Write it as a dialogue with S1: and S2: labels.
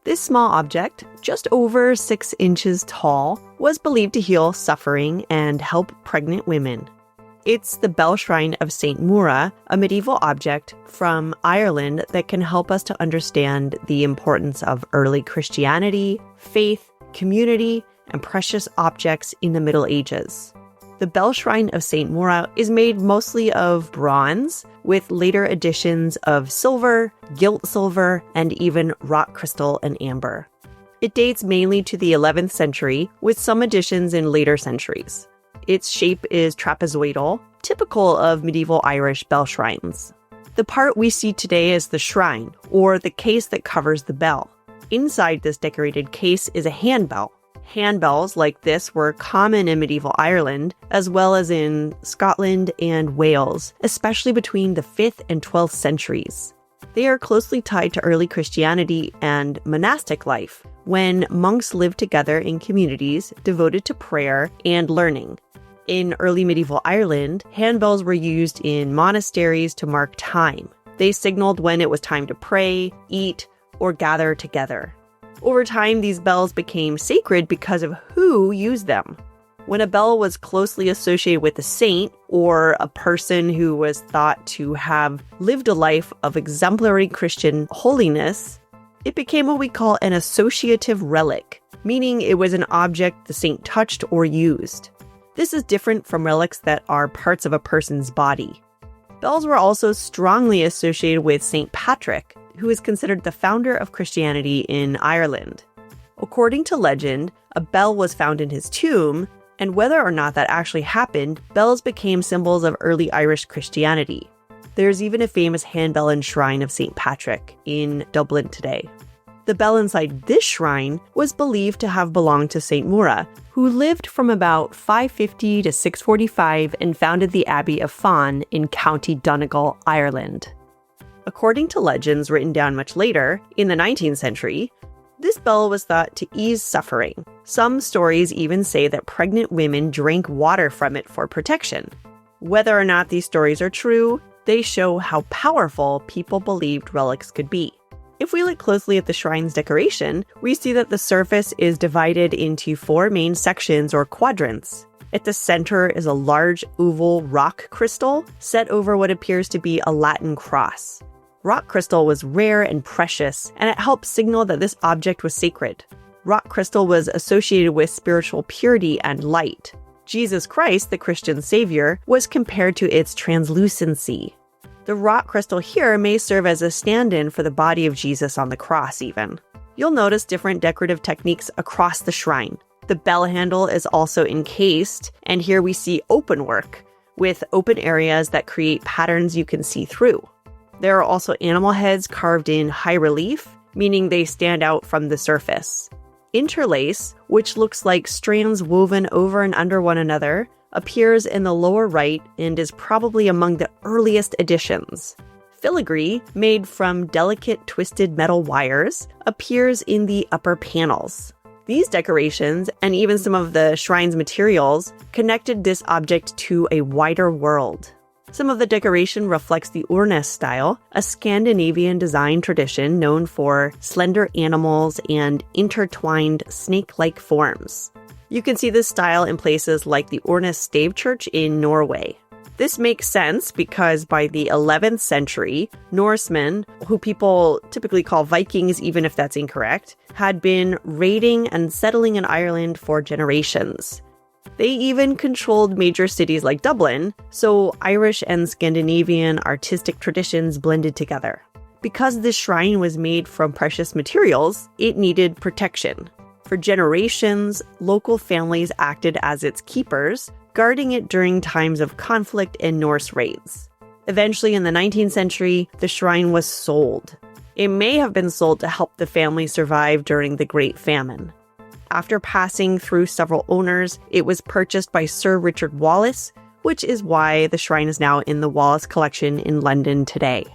S1: This small object, just over 6 inches tall, was believed to heal suffering and help pregnant women. It's the bell shrine of St. Mura, a medieval object from Ireland that can help us to understand the importance of early Christianity, faith, community, and precious objects in the Middle Ages. The bell shrine of St. Mura is made mostly of bronze, with later additions of silver, gilt silver, and even rock crystal and amber. It dates mainly to the 11th century, with some additions in later centuries. Its shape is trapezoidal, typical of medieval Irish bell shrines. The part we see today is the shrine, or the case that covers the bell. Inside this decorated case is a handbell. Handbells like this were common in medieval Ireland, as well as in Scotland and Wales, especially between the 5th and 12th centuries. They are closely tied to early Christianity and monastic life, when monks lived together in communities devoted to prayer and learning. In early medieval Ireland, handbells were used in monasteries to mark time. They signaled when it was time to pray, eat, or gather together. Over time, these bells became sacred because of who used them. When a bell was closely associated with a saint or a person who was thought to have lived a life of exemplary Christian holiness, it became what we call an associative relic, meaning it was an object the saint touched or used. This is different from relics that are parts of a person's body. Bells were also strongly associated with St. Patrick, who is considered the founder of Christianity in Ireland. According to legend, a bell was found in his tomb, and whether or not that actually happened, bells became symbols of early Irish Christianity. There's even a famous handbell and shrine of St. Patrick in Dublin today. The bell inside this shrine was believed to have belonged to St. Mura, who lived from about 550 to 645 and founded the Abbey of Faughan in County Donegal, Ireland. According to legends written down much later, in the 19th century, this bell was thought to ease suffering. Some stories even say that pregnant women drank water from it for protection. Whether or not these stories are true, they show how powerful people believed relics could be. If we look closely at the shrine's decoration, we see that the surface is divided into 4 main sections or quadrants. At the center is a large oval rock crystal set over what appears to be a Latin cross. Rock crystal was rare and precious, and it helped signal that this object was sacred. Rock crystal was associated with spiritual purity and light. Jesus Christ, the Christian Savior, was compared to its translucency. The rock crystal here may serve as a stand-in for the body of Jesus on the cross even. You'll notice different decorative techniques across the shrine. The bell handle is also encased, and here we see openwork, with open areas that create patterns you can see through. There are also animal heads carved in high relief, meaning they stand out from the surface. Interlace, which looks like strands woven over and under one another, appears in the lower right and is probably among the earliest additions. Filigree, made from delicate twisted metal wires, appears in the upper panels. These decorations, and even some of the shrine's materials, connected this object to a wider world. Some of the decoration reflects the Urnes Style, a Scandinavian design tradition known for slender animals and intertwined snake-like forms. You can see this style in places like the Urnes Stave Church in Norway. This makes sense because by the 11th century, Norsemen, who people typically call Vikings even if that's incorrect, had been raiding and settling in Ireland for generations. They even controlled major cities like Dublin, so Irish and Scandinavian artistic traditions blended together. Because this shrine was made from precious materials, it needed protection. For generations, local families acted as its keepers, guarding it during times of conflict and Norse raids. Eventually, in the 19th century, the shrine was sold. It may have been sold to help the family survive during the Great Famine. After passing through several owners, it was purchased by Sir Richard Wallace, which is why the shrine is now in the Wallace Collection in London today.